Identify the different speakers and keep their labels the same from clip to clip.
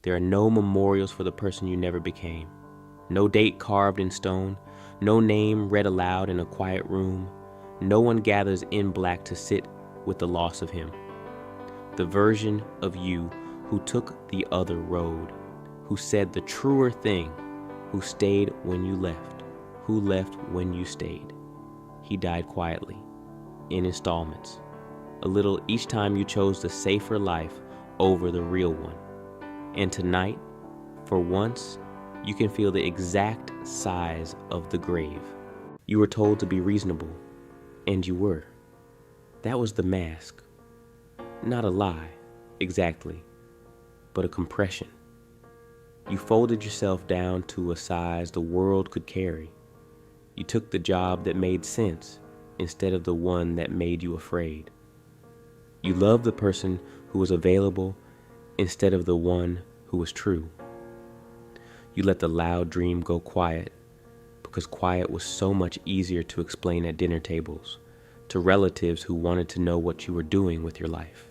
Speaker 1: There are no memorials for the person you never became. No date carved in stone. No name read aloud in a quiet room. No one gathers in black to sit with the loss of him. The version of you who took the other road, who said the truer thing, who stayed when you left, who left when you stayed. He died quietly, in installments, a little each time you chose the safer life over the real one. And tonight, for once, you can feel the exact size of the grave. You were told to be reasonable, and you were. That was the mask. Not a lie, exactly, but a compression. You folded yourself down to a size the world could carry. You took the job that made sense instead of the one that made you afraid. You loved the person who was available instead of the one who was true. You let the loud dream go quiet because quiet was so much easier to explain at dinner tables to relatives who wanted to know what you were doing with your life.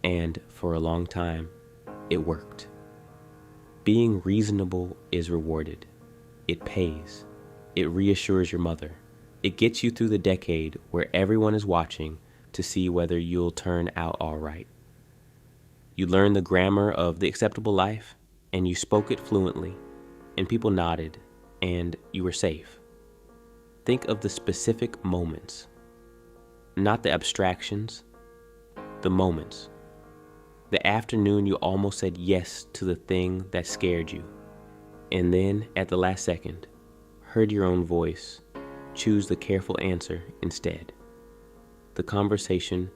Speaker 1: And for a long time, it worked. Being reasonable is rewarded. It pays. It reassures your mother. It gets you through the decade where everyone is watching to see whether you'll turn out all right. You learned the grammar of the acceptable life, and you spoke it fluently, and people nodded, and you were safe. Think of the specific moments, not the abstractions, the moments. The afternoon you almost said yes to the thing that scared you, and then at the last second, heard your own voice choose the careful answer instead. The conversation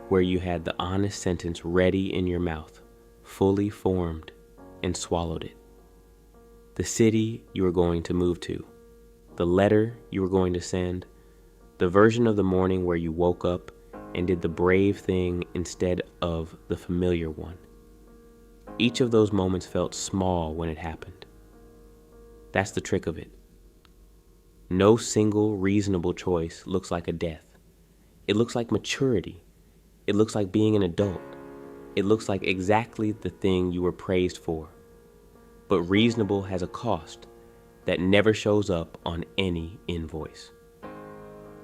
Speaker 1: where you had the honest sentence ready in your mouth, fully formed, and swallowed it. The city you were going to move to, the letter you were going to send, the version of the morning where you woke up and did the brave thing instead of the familiar one. Each of those moments felt small when it happened. That's the trick of it. No single reasonable choice looks like a death. It looks like maturity. It looks like being an adult. It looks like exactly the thing you were praised for. But reasonable has a cost that never shows up on any invoice.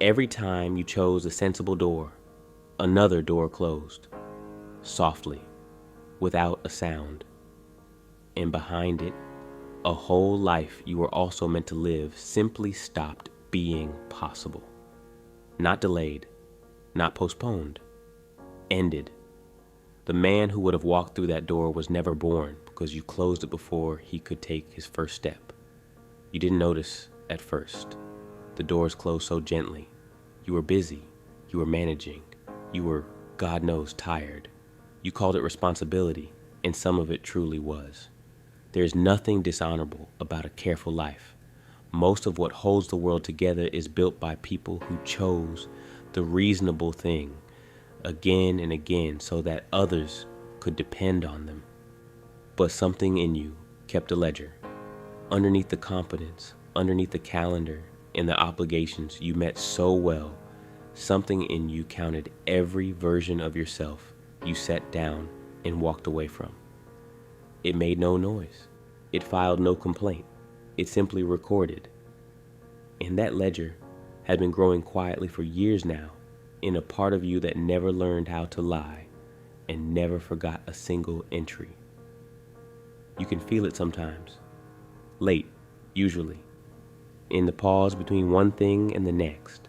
Speaker 1: Every time you chose a sensible door, another door closed, softly, without a sound. And behind it, a whole life you were also meant to live simply stopped being possible. Not delayed, not postponed, ended. The man who would have walked through that door was never born because you closed it before he could take his first step. You didn't notice at first. The doors closed so gently. You were busy. You were managing. You were, God knows, tired. You called it responsibility, and some of it truly was. There is nothing dishonorable about a careful life. Most of what holds the world together is built by people who chose the reasonable thing again and again so that others could depend on them. But something in you kept a ledger. Underneath the competence, underneath the calendar, and the obligations you met so well, something in you counted every version of yourself you sat down and walked away from. It made no noise. It filed no complaint. It simply recorded. And that ledger had been growing quietly for years now in a part of you that never learned how to lie and never forgot a single entry. You can feel it sometimes. Late, usually. In the pause between one thing and the next.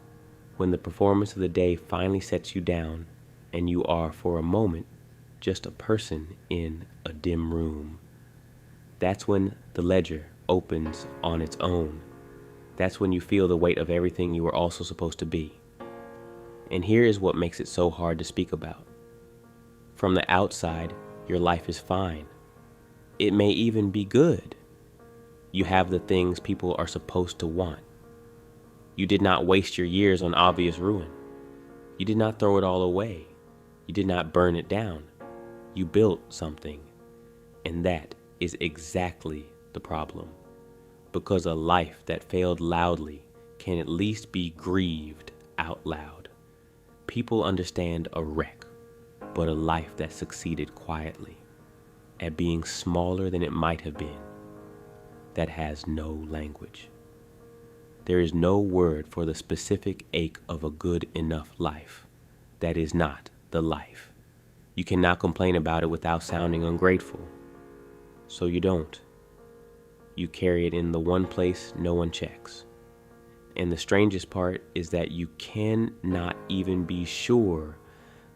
Speaker 1: When the performance of the day finally sets you down and you are, for a moment, just a person in a dim room. That's when the ledger opens on its own. That's when you feel the weight of everything you were also supposed to be. And here is what makes it so hard to speak about. From the outside, your life is fine. It may even be good. You have the things people are supposed to want. You did not waste your years on obvious ruin. You did not throw it all away. You did not burn it down. You built something. And that is exactly the problem. Because a life that failed loudly can at least be grieved out loud. People understand a wreck, but a life that succeeded quietly. at being smaller than it might have been, that has no language. There is no word for the specific ache of a good enough life that is not the life. You cannot complain about it without sounding ungrateful. So you don't. You carry it in the one place no one checks. And the strangest part is that you cannot even be sure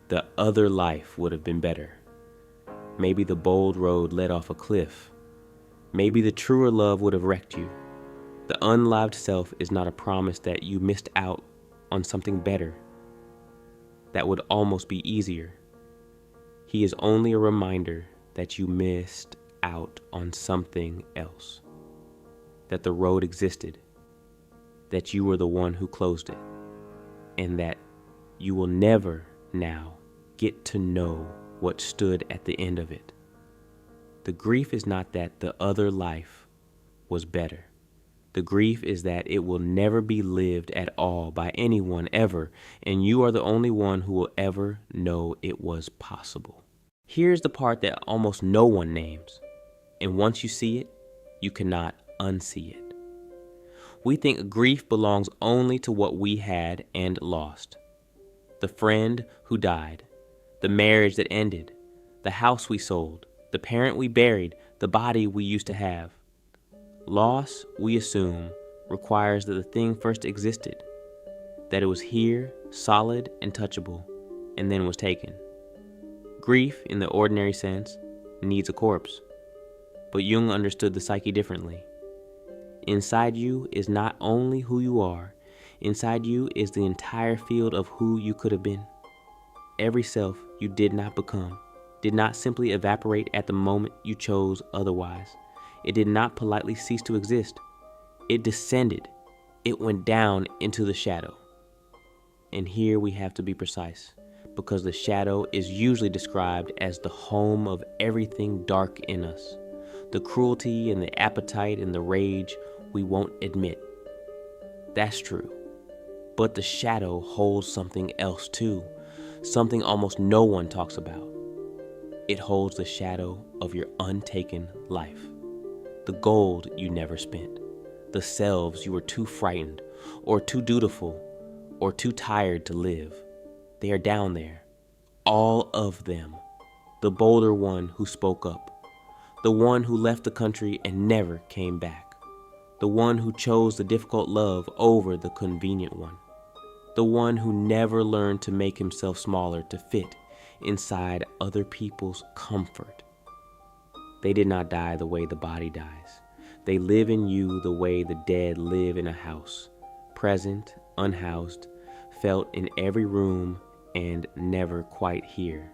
Speaker 1: the other life would have been better. Maybe the bold road led off a cliff. Maybe the truer love would have wrecked you. The unlived self is not a promise that you missed out on something better that would almost be easier. He is only a reminder that you missed out on something else, that the road existed, that you were the one who closed it, and that you will never now get to know what stood at the end of it. The grief is not that the other life was better. The grief is that it will never be lived at all by anyone ever, and you are the only one who will ever know it was possible. Here's the part that almost no one names, and once you see it, you cannot unsee it. We think grief belongs only to what we had and lost. The friend who died, the marriage that ended, the house we sold, the parent we buried, the body we used to have. Loss, we assume, requires that the thing first existed, that it was here, solid and touchable, and then was taken. Grief, in the ordinary sense, needs a corpse. But Jung understood the psyche differently. Inside you is not only who you are, inside you is the entire field of who you could have been. Every self you did not become did not simply evaporate at the moment you chose otherwise. It did not politely cease to exist. It descended. It went down into the shadow. And here we have to be precise, because the shadow is usually described as the home of everything dark in us. The cruelty and the appetite and the rage we won't admit. That's true. But the shadow holds something else too, something almost no one talks about. It holds the shadow of your untaken life. The gold you never spent, the selves you were too frightened or too dutiful or too tired to live. They are down there, all of them. The bolder one who spoke up, the one who left the country and never came back, the one who chose the difficult love over the convenient one, the one who never learned to make himself smaller to fit inside other people's comfort. They did not die the way the body dies. They live in you the way the dead live in a house, present, unhoused, felt in every room, and never quite here.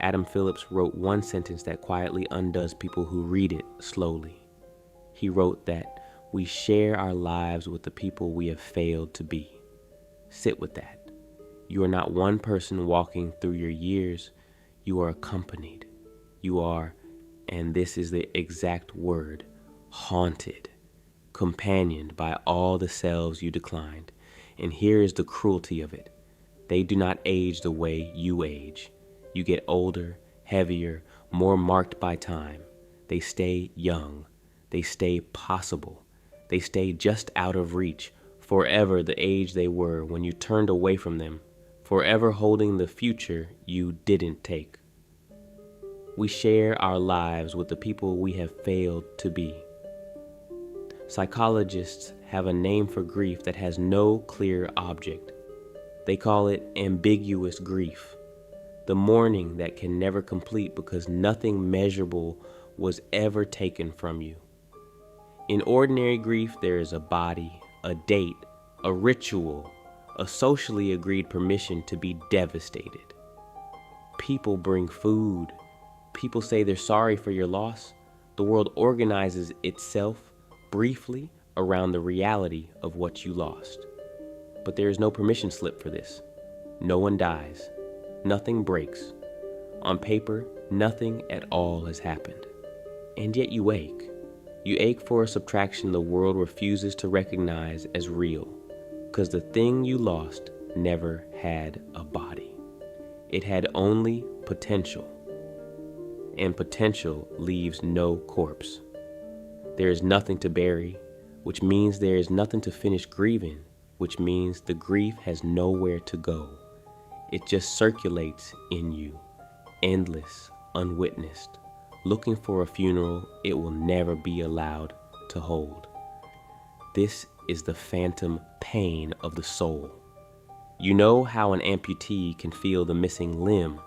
Speaker 1: Adam Phillips wrote one sentence that quietly undoes people who read it slowly. He wrote that we share our lives with the people we have failed to be. Sit with that. You are not one person walking through your years. You are accompanied. You are, and this is the exact word, haunted, companioned by all the selves you declined. And here is the cruelty of it. They do not age the way you age. You get older, heavier, more marked by time. They stay young. They stay possible. They stay just out of reach, forever the age they were when you turned away from them, forever holding the future you didn't take. We share our lives with the people we have failed to be. Psychologists have a name for grief that has no clear object. They call it ambiguous grief, the mourning that can never complete because nothing measurable was ever taken from you. In ordinary grief, there is a body, a date, a ritual, a socially agreed permission to be devastated. People bring food. People say they're sorry for your loss. The world organizes itself briefly around the reality of what you lost. But there is no permission slip for this. No one dies. Nothing breaks. On paper, nothing at all has happened. And yet you ache. You ache for a subtraction the world refuses to recognize as real, because the thing you lost never had a body. It had only potential. and potential leaves no corpse. There is nothing to bury, which means there is nothing to finish grieving, which means the grief has nowhere to go. It just circulates in you, endless, unwitnessed, looking for a funeral it will never be allowed to hold. This is the phantom pain of the soul. You know how an amputee can feel the missing limb,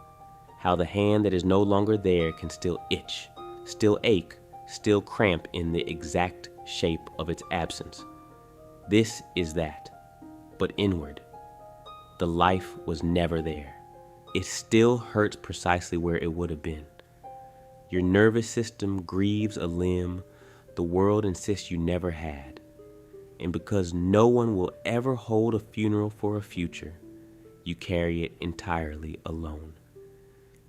Speaker 1: how the hand that is no longer there can still itch, still ache, still cramp in the exact shape of its absence. This is that, but inward. The life was never there. It still hurts precisely where it would have been. Your nervous system grieves a limb the world insists you never had. And because no one will ever hold a funeral for a future, you carry it entirely alone.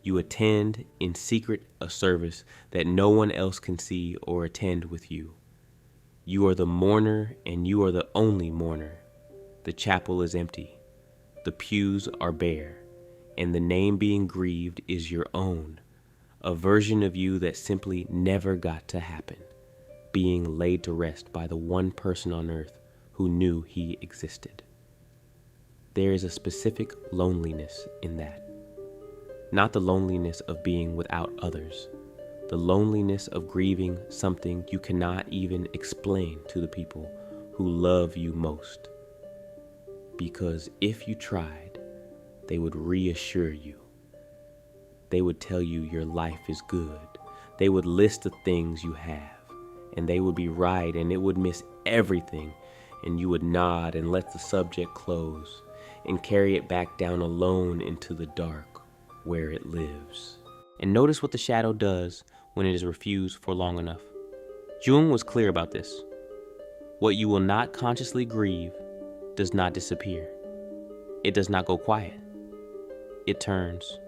Speaker 1: You attend in secret a service that no one else can see or attend with you. You are the mourner, and you are the only mourner. The chapel is empty. The pews are bare, and the name being grieved is your own, a version of you that simply never got to happen, being laid to rest by the one person on earth who knew he existed. There is a specific loneliness in that. Not the loneliness of being without others, the loneliness of grieving something you cannot even explain to the people who love you most. Because if you tried, they would reassure you. They would tell you your life is good. They would list the things you have, and they would be right, and it would miss everything, and you would nod and let the subject close and carry it back down alone into the dark where it lives. And notice what the shadow does when it is refused for long enough. Jung was clear about this. What you will not consciously grieve does not disappear. It does not go quiet. It turns.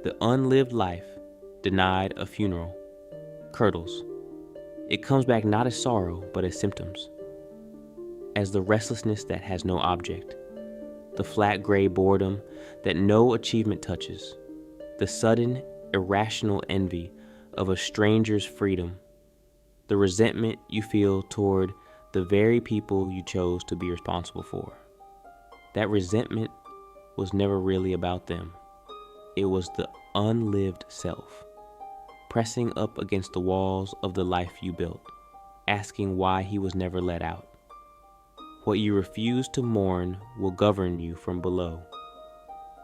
Speaker 1: The unlived life, denied a funeral, curdles. It comes back not as sorrow, but as symptoms. As the restlessness that has no object, the flat gray boredom that no achievement touches, the sudden, irrational envy of a stranger's freedom, the resentment you feel toward the very people you chose to be responsible for. That resentment was never really about them. It was the unlived self, pressing up against the walls of the life you built, asking why he was never let out. What you refuse to mourn will govern you from below.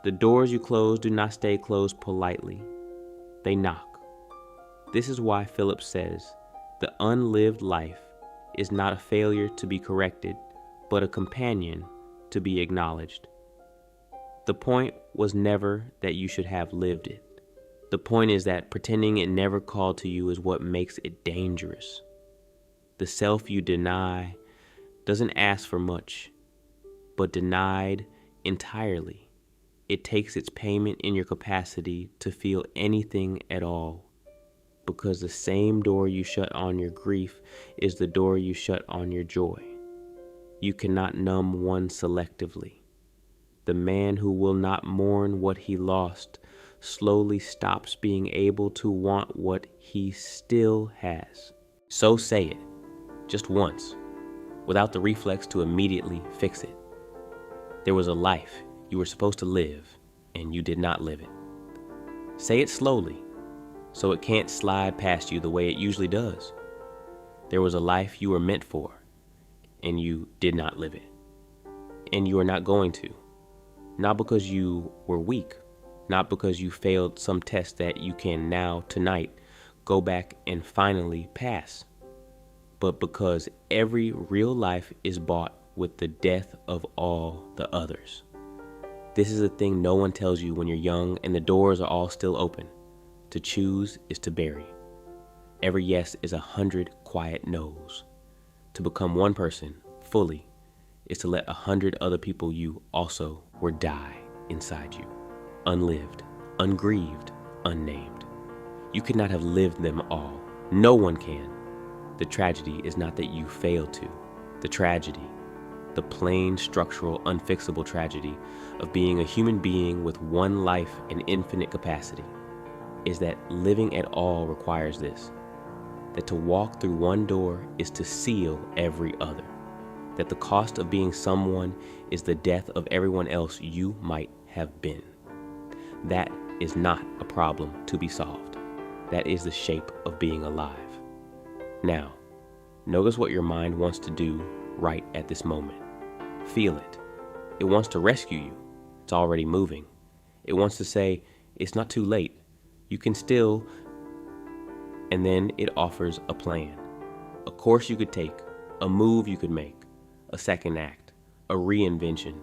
Speaker 1: The doors you close do not stay closed politely. They knock. This is why Phillips says, the unlived life is not a failure to be corrected, but a companion to be acknowledged. The point was never that you should have lived it. The point is that pretending it never called to you is what makes it dangerous. The self you deny doesn't ask for much, but denied entirely, it takes its payment in your capacity to feel anything at all, because the same door you shut on your grief is the door you shut on your joy. You cannot numb one selectively. The man who will not mourn what he lost slowly stops being able to want what he still has. So say it, just once, without the reflex to immediately fix it. There was a life you were supposed to live, and you did not live it. Say it slowly, so it can't slide past you the way it usually does. There was a life you were meant for, and you did not live it. And you are not going to. Not because you were weak, not because you failed some test that you can now, tonight, go back and finally pass, but because every real life is bought with the death of all the others. This is a thing no one tells you when you're young and the doors are all still open. To choose is to bury. Every yes is 100 quiet no's. To become one person fully is to let 100 other people you also were die inside you. Unlived, ungrieved, unnamed. You could not have lived them all. No one can. The tragedy is not that you failed to. The tragedy, the plain, structural, unfixable tragedy of being a human being with one life and infinite capacity. is that living at all requires this, that to walk through one door is to seal every other, that the cost of being someone is the death of everyone else you might have been. That is not a problem to be solved. That is the shape of being alive. Now, notice what your mind wants to do right at this moment. Feel it. It wants to rescue you. It's already moving. It wants to say, it's not too late. You can still. And then it offers a plan, a course you could take, a move you could make, a second act, a reinvention,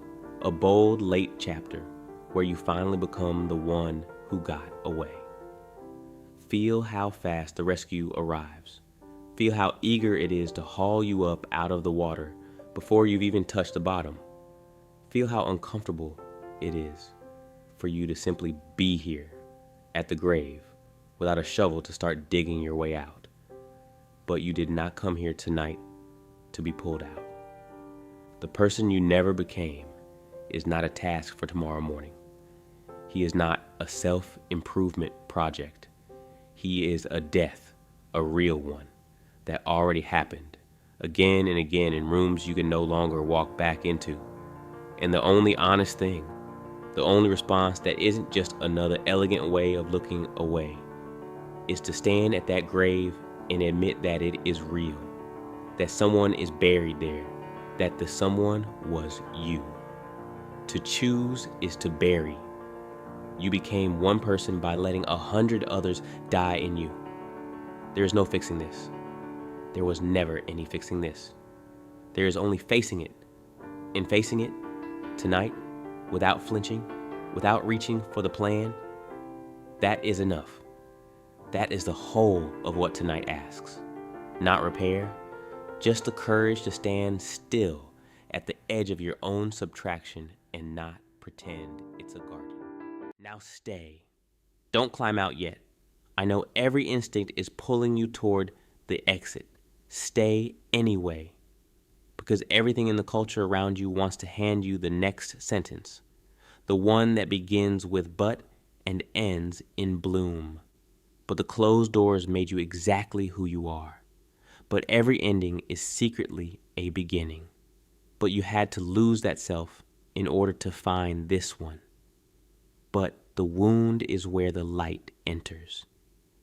Speaker 1: a bold late chapter where you finally become the one who got away. Feel how fast the rescue arrives. Feel how eager it is to haul you up out of the water before you've even touched the bottom. Feel how uncomfortable it is for you to simply be here at the grave without a shovel to start digging your way out. But you did not come here tonight to be pulled out. The person you never became is not a task for tomorrow morning. He is not a self-improvement project. He is a death, a real one, that already happened again and again in rooms you can no longer walk back into. And the only honest thing, the only response that isn't just another elegant way of looking away, is to stand at that grave and admit that it is real, that someone is buried there, that the someone was you. To choose is to bury. You became one person by letting 100 others die in you. There is no fixing this. There was never any fixing this. There is only facing it. And facing it tonight, without flinching, without reaching for the plan, that is enough. That is the whole of what tonight asks. Not repair, just the courage to stand still at the edge of your own subtraction and not pretend it's a garden. Now stay. Don't climb out yet. I know every instinct is pulling you toward the exit. Stay anyway, because everything in the culture around you wants to hand you the next sentence, the one that begins with but and ends in bloom. But the closed doors made you exactly who you are. But every ending is secretly a beginning. But you had to lose that self in order to find this one. But the wound is where the light enters.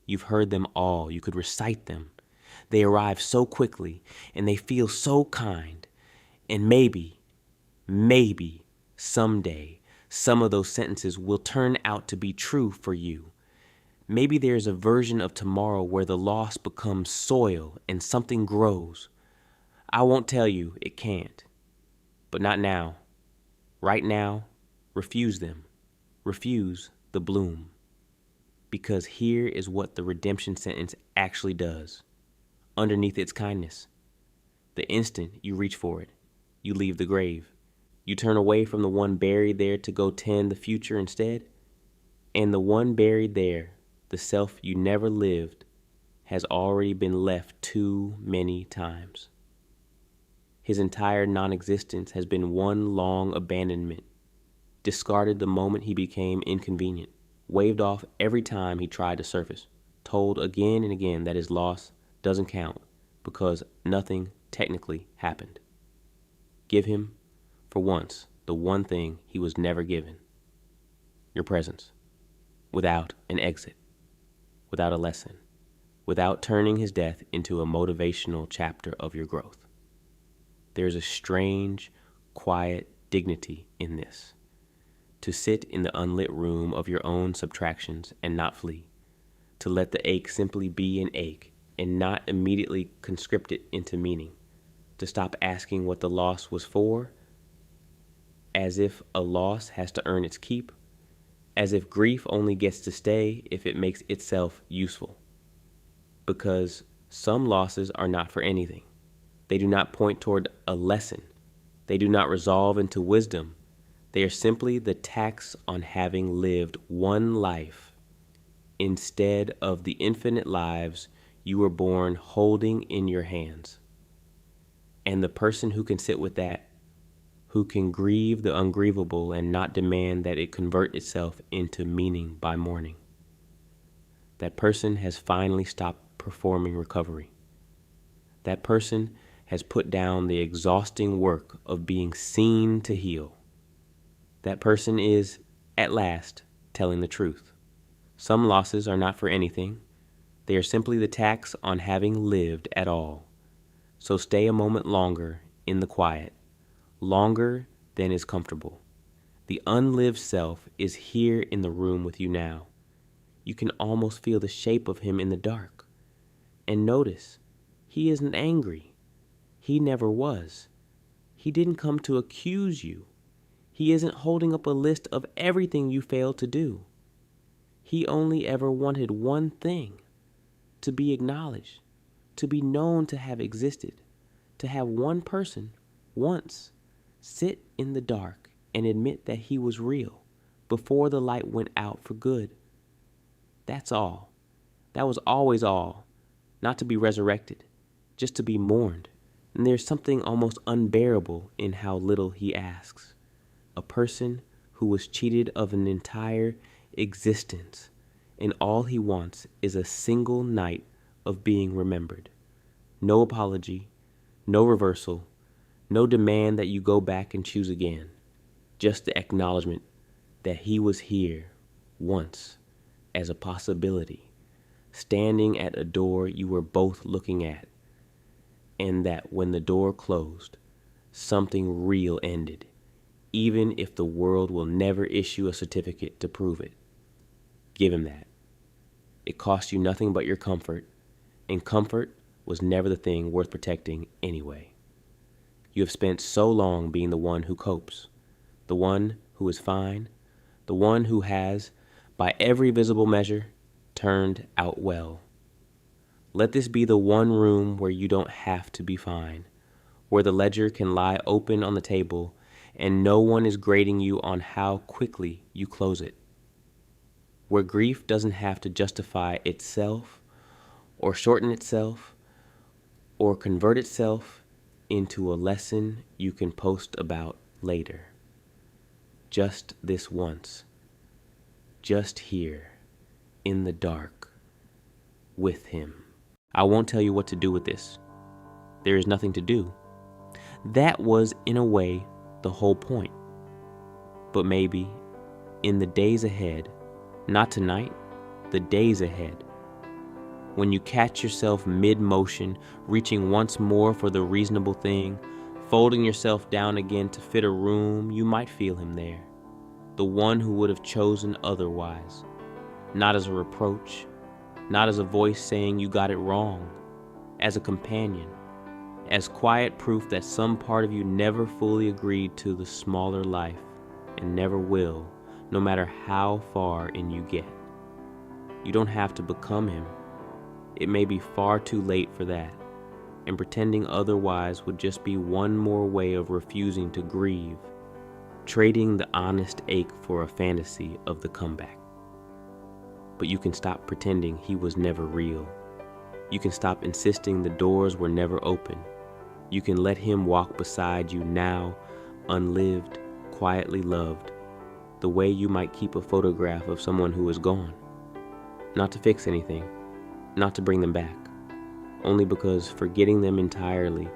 Speaker 1: You've heard them all. You could recite them. They arrive so quickly, and they feel so kind. And maybe, someday, some of those sentences will turn out to be true for you. Maybe there's a version of tomorrow where the loss becomes soil and something grows. I won't tell you it can't. But not now. Right now, refuse them. Refuse the bloom. Because here is what the redemption sentence actually does. Underneath its kindness, the instant you reach for it, you leave the grave. You turn away from the one buried there to go tend the future instead. And the one buried there, the self you never lived, has already been left too many times. His entire non-existence has been one long abandonment, discarded the moment he became inconvenient, waved off every time he tried to surface, told again and again that his loss doesn't count because nothing technically happened. Give him, for once, the one thing he was never given: your presence, without an exit, without a lesson, without turning his death into a motivational chapter of your growth. There's a strange, quiet dignity in this. To sit in the unlit room of your own subtractions and not flee. To let the ache simply be an ache and not immediately conscript it into meaning. To stop asking what the loss was for, as if a loss has to earn its keep, as if grief only gets to stay if it makes itself useful. Because some losses are not for anything. They do not point toward a lesson. They do not resolve into wisdom. They are simply the tax on having lived one life instead of the infinite lives you were born holding in your hands. And the person who can sit with that, who can grieve the ungrievable and not demand that it convert itself into meaning by mourning, That person has finally stopped performing recovery. That person has put down the exhausting work of being seen to heal. That person is, at last, telling the truth. Some losses are not for anything. They are simply the tax on having lived at all. So stay a moment longer in the quiet, longer than is comfortable. The unlived self is here in the room with you now. You can almost feel the shape of him in the dark. And notice, he isn't angry. He never was. He didn't come to accuse you. He isn't holding up a list of everything you failed to do. He only ever wanted one thing: to be acknowledged, to be known to have existed, to have one person, once, sit in the dark and admit that he was real before the light went out for good. That's all. That was always all. Not to be resurrected, just to be mourned. And there's something almost unbearable in how little he asks. A person who was cheated of an entire existence, and all he wants is a single night of being remembered. No apology, no reversal, no demand that you go back and choose again. Just the acknowledgement that he was here once as a possibility, standing at a door you were both looking at, and that when the door closed, something real ended, even if the world will never issue a certificate to prove it. Give him that. It cost you nothing but your comfort, and comfort was never the thing worth protecting anyway. You have spent so long being the one who copes, the one who is fine, the one who has, by every visible measure, turned out well. Let this be the one room where you don't have to be fine, where the ledger can lie open on the table and no one is grading you on how quickly you close it, where grief doesn't have to justify itself or shorten itself or convert itself into a lesson you can post about later. Just this once, just here, in the dark, with him. I won't tell you what to do with this. There is nothing to do. That was, in a way, the whole point. But maybe, in the days ahead, not tonight, the days ahead, when you catch yourself mid-motion, reaching once more for the reasonable thing, folding yourself down again to fit a room, you might feel him there, the one who would have chosen otherwise, not as a reproach, not as a voice saying you got it wrong, as a companion, as quiet proof that some part of you never fully agreed to the smaller life and never will, no matter how far in you get. You don't have to become him. It may be far too late for that, and pretending otherwise would just be one more way of refusing to grieve, trading the honest ache for a fantasy of the comeback. But you can stop pretending he was never real. You can stop insisting the doors were never open. You can let him walk beside you now, unlived, quietly loved, the way you might keep a photograph of someone who is gone. Not to fix anything, not to bring them back, only because forgetting them entirely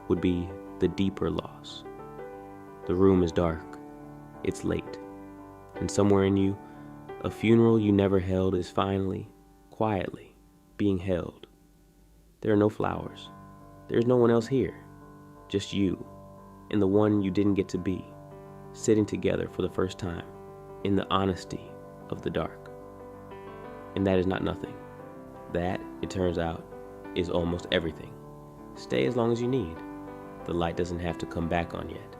Speaker 1: would be the deeper loss. The room is dark, it's late, and somewhere in you, a funeral you never held is finally, quietly, being held. There are no flowers. There's no one else here. Just you and the one you didn't get to be, sitting together for the first time in the honesty of the dark. And that is not nothing. That, it turns out, is almost everything. Stay as long as you need. The light doesn't have to come back on yet.